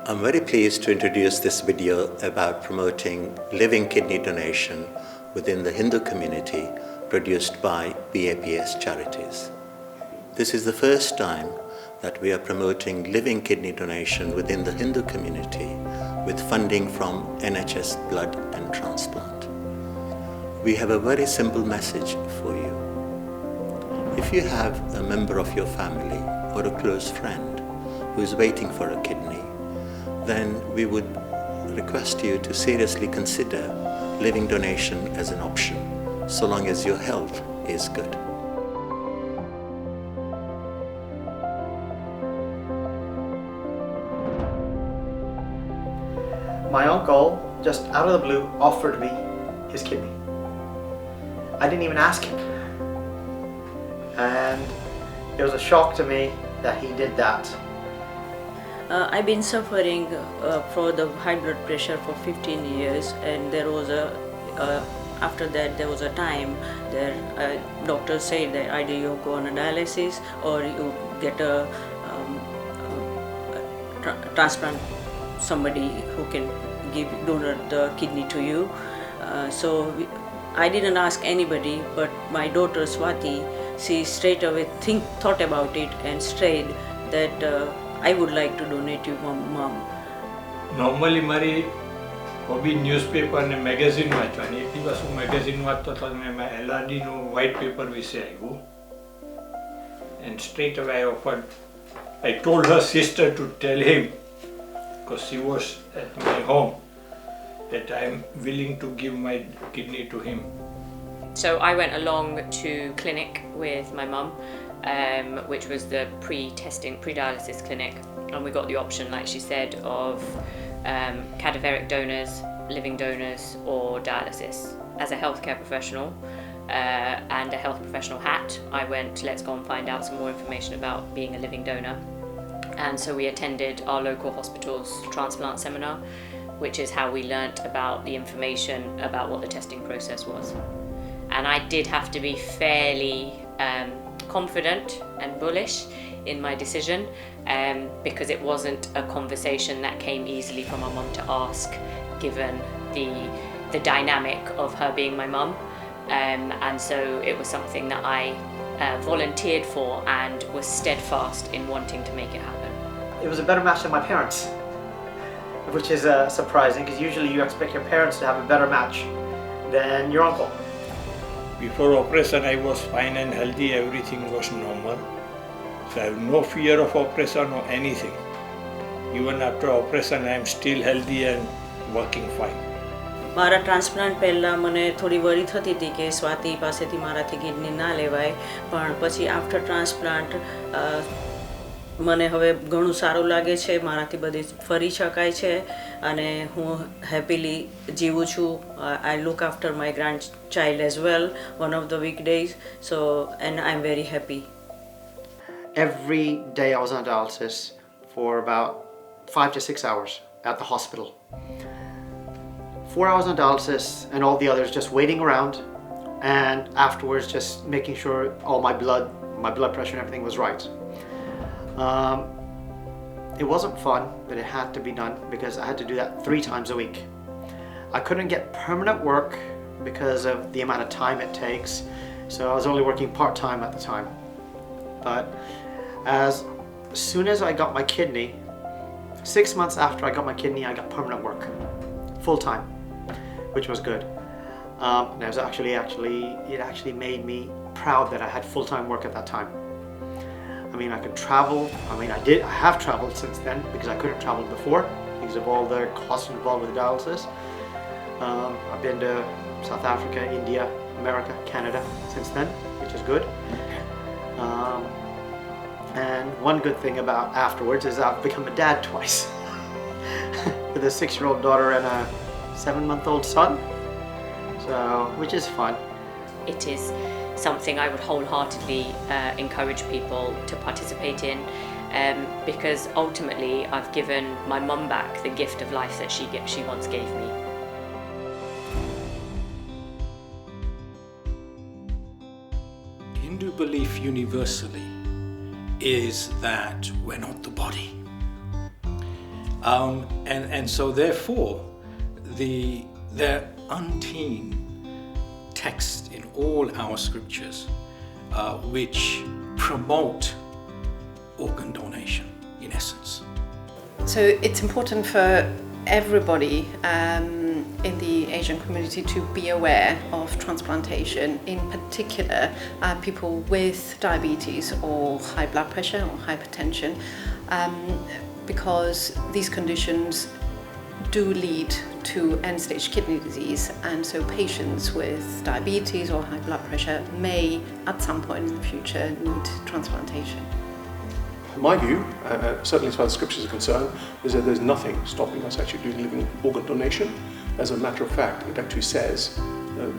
I'm very pleased to introduce this video about promoting living kidney donation within the Hindu community, produced by BAPS Charities. This is the first time that we are promoting living kidney donation within the Hindu community with funding from NHS Blood and Transplant. We have a very simple message for you. If you have a member of your family or a close friend who is waiting for a kidney, then we would request you to seriously consider living donation as an option, so long as your health is good. My uncle, just out of the blue, offered me his kidney. I didn't even ask him. And it was a shock to me that he did that. I've been suffering for the high blood pressure for 15 years, and there was after that there was a time that doctors said that either you go on a dialysis or you get a transplant, somebody who can donate the kidney to you. I didn't ask anybody, but my daughter Swati, she straight away thought about it and straight that I would like to donate to mom. Normally મારી hobby newspaper અને magazine વાંચવાની. એક દિવસ હું magazine વાંચતો હતો અને મેં એલઆરડીનું વ્હાઇટ પેપર વિશે આવ્યું. And straight away I told her sister to tell him, because she was at my home, that I am willing to give my kidney to him. So I went along to clinic with my mum, which was the pre-dialysis clinic, and we got the option, like she said, of cadaveric donors, living donors, or dialysis. As a healthcare professional and a health professional hat, I went, let's go and find out some more information about being a living donor. And so we attended our local hospital's transplant seminar, which is how we learnt about the information about what the testing process was. And I did have to be fairly confident and bullish in my decision, because it wasn't a conversation that came easily for my mum to ask, given the dynamic of her being my mum. And so it was something that I volunteered for and was steadfast in wanting to make it happen. It was a better match than my parents, which is surprising, because usually you expect your parents to have a better match than your uncle. Before operation I was fine and healthy, everything was normal. So I have no fear of operation or anything. Even after operation I am still healthy and working fine. મારા transplant પહેલાં મને થોડી વરી થતી હતી કે સ્વાતિ પાસેથી મારાથી kidney ના લેવાય, પણ પછી આફ્ટર ટ્રાન્સપ્લાન્ટ મને હવે ઘણું સારું લાગે છે, મારાથી બધી ફરી શકાય છે અને હું હેપીલી જીવું છું. I look after my grandchild as well, one of the weekdays, and I'm very happy. Every day I was on dialysis for about 5 to 6 hours at the hospital. 4 hours on dialysis and all the others just waiting around, and afterwards just making sure all my blood pressure and everything was right. It wasn't fun, but it had to be done because I had to do that 3 times a week. I couldn't get permanent work because of the amount of time it takes, so I was only working part-time at the time. But as soon as I got my kidney, 6 months after I got my kidney, I got permanent work, full-time, which was good. And it was actually made me proud that I had full-time work at that time. I mean, I could travel. I have traveled since then, because I couldn't travel before because of all the costs involved with dialysis. I've been to South Africa, India, America, Canada since then, which is good. And one good thing about afterwards is I've become a dad twice with a 6-year-old daughter and a 7-month-old son, which is fun. It is something I would wholeheartedly encourage people to participate in, because ultimately I've given my mum back the gift of life that she once gave me. Hindu belief universally is that we're not the body. And so therefore, there are umpteen texts in all our scriptures which promote organ donation, in essence. So it's important for everybody in the Asian community to be aware of transplantation, in particular people with diabetes or high blood pressure or hypertension, because these conditions do lead to end-stage kidney disease, and so patients with diabetes or high blood pressure may at some point in the future need transplantation. My view, certainly as far as scriptures are concerned, is that there's nothing stopping us actually doing living organ donation. As a matter of fact, it actually says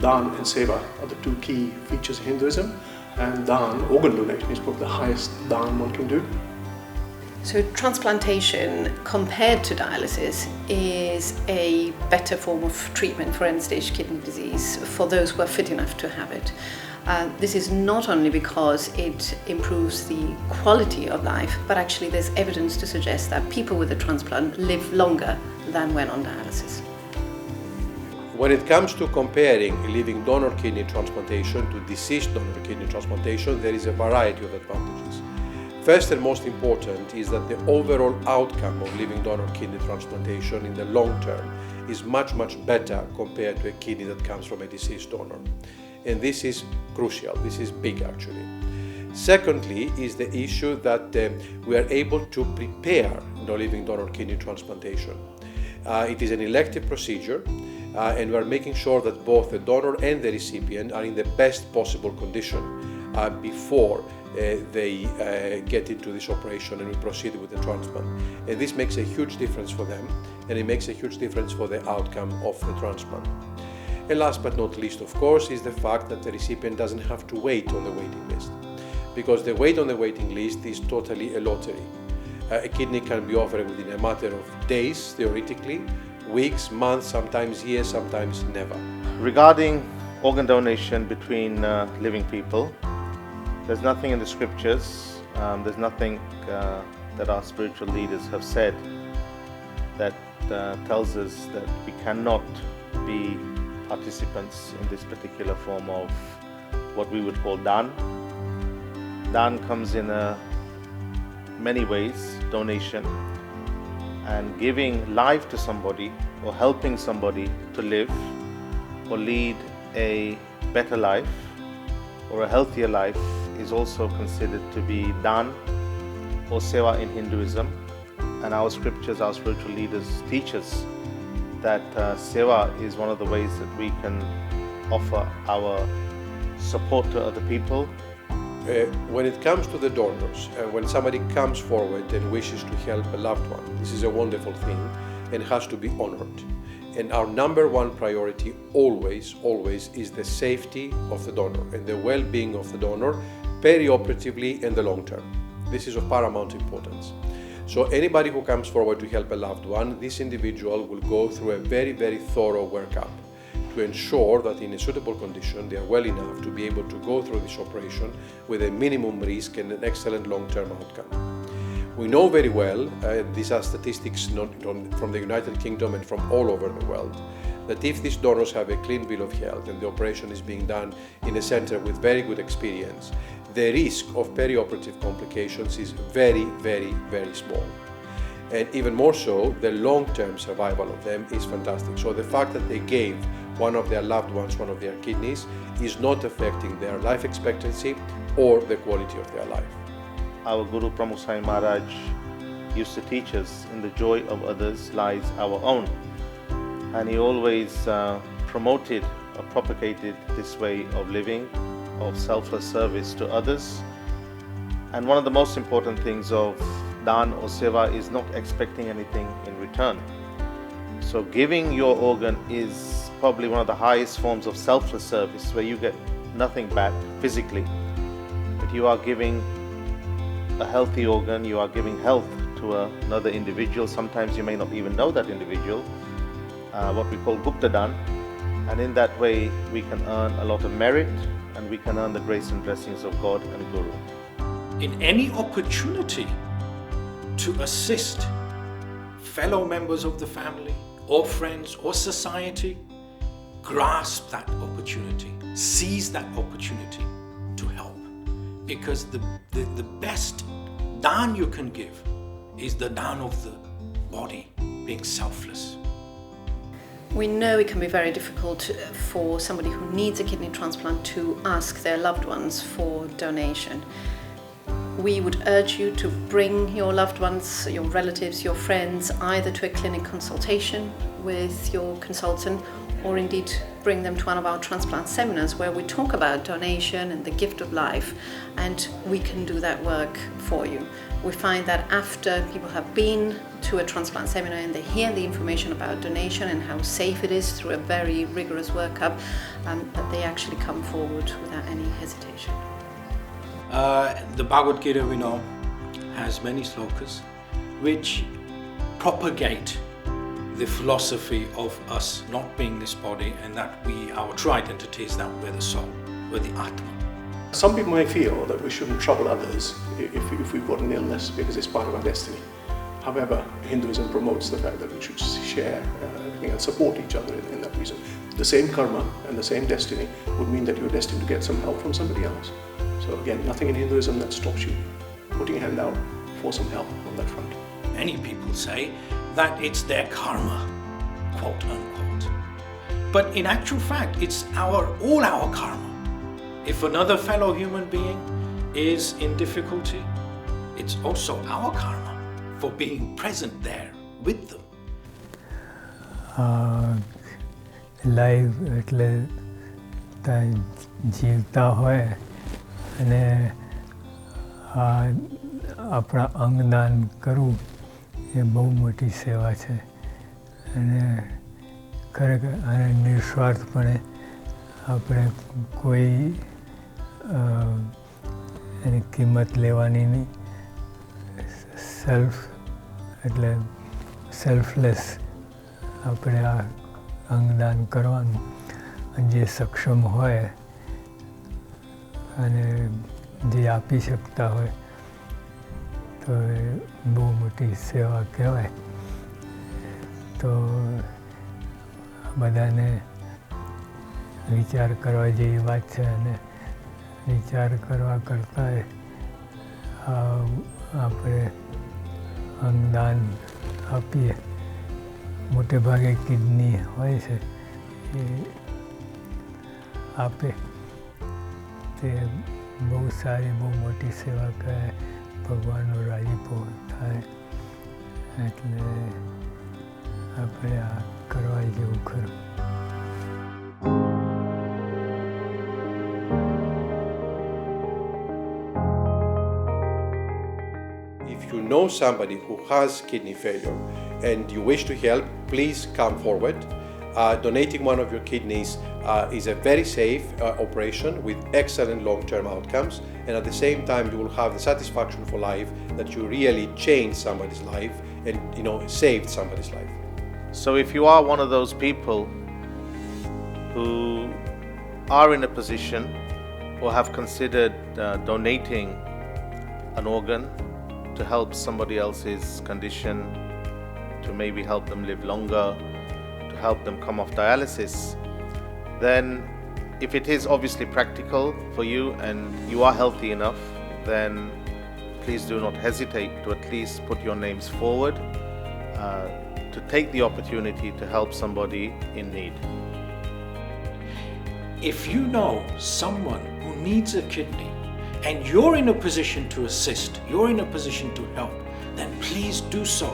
Dan and Seva are the two key features of Hinduism, and Dan, organ donation, is probably the highest Dan one can do. So transplantation compared to dialysis is a better form of treatment for end-stage kidney disease for those who are fit enough to have it. This is not only because it improves the quality of life, but actually there's evidence to suggest that people with a transplant live longer than when on dialysis. When it comes to comparing living donor kidney transplantation to deceased donor kidney transplantation, there is a variety of advantages. First and most important is that the overall outcome of living donor kidney transplantation in the long term is much better compared to a kidney that comes from a deceased donor. And this is crucial, this is big actually. Secondly is the issue that we are able to prepare the living donor kidney transplantation. It is an elective procedure, and we are making sure that both the donor and the recipient are in the best possible condition before they get into this operation and we proceed with the transplant. And this makes a huge difference for them, and it makes a huge difference for the outcome of the transplant. And last but not least, of course, is the fact that the recipient doesn't have to wait on the waiting list, because the wait on the waiting list is totally a lottery. A kidney can be offered within a matter of days, theoretically, weeks, months, sometimes years, sometimes never. Regarding organ donation between living people, there's nothing in the scriptures, there's nothing that our spiritual leaders have said that tells us that we cannot be participants in this particular form of what we would call Dan. Dan comes in many ways, donation, and giving life to somebody or helping somebody to live or lead a better life or a healthier life is also considered to be Dan or Seva in Hinduism. And our scriptures, our spiritual leaders teach us that Seva is one of the ways that we can offer our support to other people. When it comes to the donors, when somebody comes forward and wishes to help a loved one, this is a wonderful thing and has to be honored. And our number one priority always is the safety of the donor and the well-being of the donor, perioperatively and the long term. This is of paramount importance. So anybody who comes forward to help a loved one, this individual will go through a very thorough workup to ensure that in a suitable condition they are well enough to be able to go through this operation with a minimum risk and an excellent long-term outcome. We know very well, these are statistics from the United Kingdom and from all over the world, that if these donors have a clean bill of health and the operation is being done in a center with very good experience, the risk of perioperative complications is very small. And even more so, the long-term survival of them is fantastic. So the fact that they gave one of their loved ones one of their kidneys is not affecting their life expectancy or the quality of their life. Our Guru Pramukh Sai Maharaj used to teach us, in the joy of others lies our own. And he always promoted or propagated this way of living, of selfless service to others. And one of the most important things of Dan or Seva is not expecting anything in return. So giving your organ is probably one of the highest forms of selfless service, where you get nothing back physically, but you are giving a healthy organ, you are giving health to another individual. Sometimes you may not even know that individual, what we call Gupta Dan, and in that way we can earn a lot of merit and we can earn the grace and blessings of God and Guru. In any opportunity to assist fellow members of the family or friends or society grasp that opportunity, seize that opportunity to help. Because the best daan you can give is the daan of the body, being selfless. We know it can be very difficult for somebody who needs a kidney transplant to ask their loved ones for donation. We would urge you to bring your loved ones, your relatives, your friends, either to a clinic consultation with your consultant, or indeed bring them to one of our transplant seminars where we talk about donation and the gift of life, and we can do that work for you. We find that after people have been to a transplant seminar and they hear the information about donation and how safe it is through a very rigorous workup, that they actually come forward without any hesitation. The Bhagavad Gita, we know, has many slokas which propagate the philosophy of us not being this body, and that our true identity is that we're the soul, we're the Atma. Some people may feel that we shouldn't trouble others if we've got an illness because it's part of our destiny. However, Hinduism promotes the fact that we should share everything and support each other in that reason. The same karma and the same destiny would mean that you're destined to get some help from somebody else. So again, nothing in Hinduism that stops you putting a hand out for some help on that front. Many people say that it's their karma, quote unquote. But in actual fact, it's all our karma. If another fellow human being is in difficulty, it's also our karma for being present there with them. Life એટલે જીવતા હોય અને આપણા અંગદાન કરવું એ બહુ મોટી સેવા છે અને ખરેખર આને નિસ્વાર્થપણે આપણે કોઈ એની કિંમત લેવાની નહીં. એટલે સેલ્ફલેસ આપણે આ અંગદાન કરવાનું, અને જે સક્ષમ હોય અને જે આપી શકતા હોય તો એ બહુ મોટી સેવા કહેવાય. તો બધાને વિચાર કરવા જેવી વાત છે, અને વિચાર કરવા કરતાં આપણે અંગદાન આપીએ. મોટે ભાગે કિડની હોય છે એ આપે તે બહુ સારી બહુ મોટી સેવા કહેવાય. ભગવાનનો રાજીપો થાય એટલે આપણે આ કરવા જેવું ખરું. If you know somebody who has kidney failure and you wish to help, please come forward. Donating one of your kidneys is a very safe operation with excellent long-term outcomes, and at the same time you will have the satisfaction for life that you really changed somebody's life and saved somebody's life. So if you are one of those people who are in a position or have considered donating an organ to help somebody else's condition, to maybe help them live longer, to help them come off dialysis, then if it is obviously practical for you and you are healthy enough, then please do not hesitate to at least put your names forward to take the opportunity to help somebody in need. If you know someone who needs a kidney and you're in a position to assist, you're in a position to help, then please do so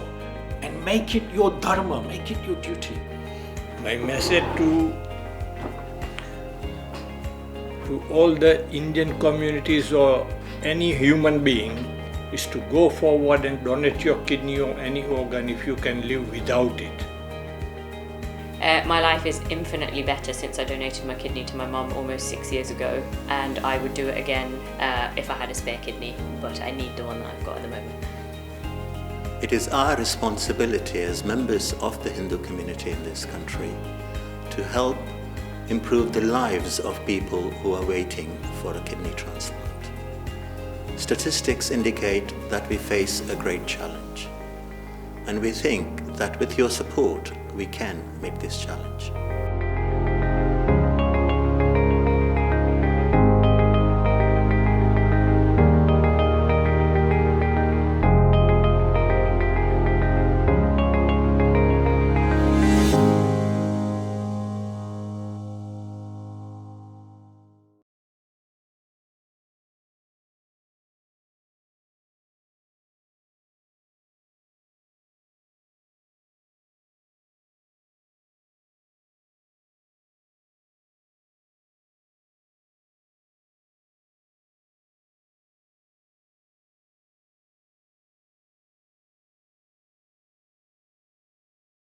and make it your dharma, make it your duty. My message to all the Indian communities or any human being is to go forward and donate your kidney or any organ if you can live without it. My life is infinitely better since I donated my kidney to my mum almost 6 years ago, and I would do it again if I had a spare kidney, but I need the one that I've got at the moment. It is our responsibility as members of the Hindu community in this country to help improve the lives of people who are waiting for a kidney transplant. Statistics indicate that we face a great challenge, and we think that with your support we can meet this challenge.